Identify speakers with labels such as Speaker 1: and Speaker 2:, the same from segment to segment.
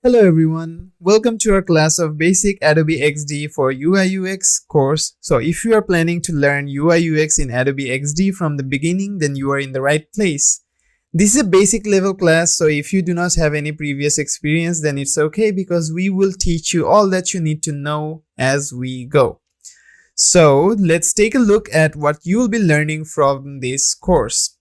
Speaker 1: Hello everyone, welcome to our class of Basic Adobe XD for UIUX course. So if you are planning to learn UIUX in Adobe XD from the beginning, then you are in the right place. This is a basic level class, so if you do not have any previous experience, then it's okay because we will teach you all that you need to know as we go. So let's take a look at what you will be learning from this course.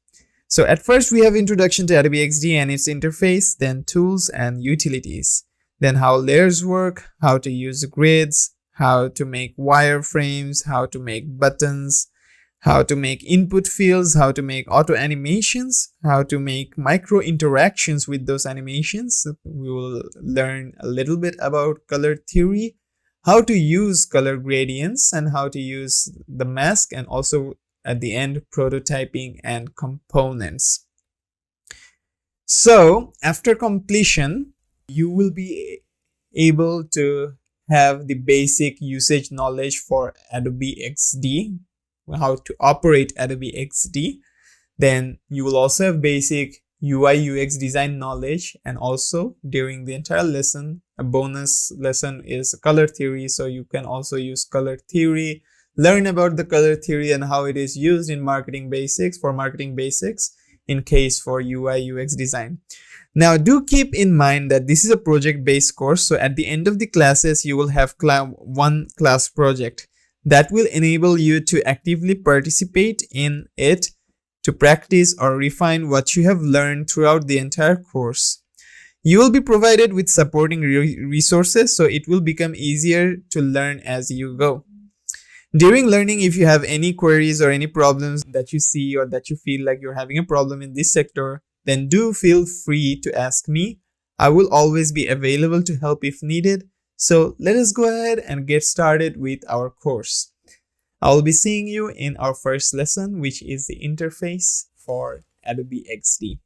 Speaker 1: So at first we have introduction to Adobe XD and its interface, then tools and utilities, then how layers work, how to use grids, how to make wireframes, how to make buttons, how to make input fields, how to make auto animations, how to make micro interactions with those animations. We will learn a little bit about color theory, how to use color gradients, and how to use the mask, and also at the end, prototyping and components. So after completion, you will be able to have the basic usage knowledge for Adobe XD, how to operate Adobe XD. Then you will also have basic UI UX design knowledge, and also during the entire lesson, a bonus lesson is color theory. So you can also use color theory, learn about the color theory and how it is used in marketing basics in case for UI UX design. Now do keep in mind that this is a project-based course, so at the end of the classes you will have one class project that will enable you to actively participate in it to practice or refine what you have learned throughout the entire course. You will be provided with supporting resources, so it will become easier to learn as you go. During learning, if you have any queries or any problems that you see or that you feel like you're having a problem in this sector, then do feel free to ask me. I will always be available to help if needed. So let us go ahead and get started with our course. I'll be seeing you in our first lesson, which is the interface for Adobe XD.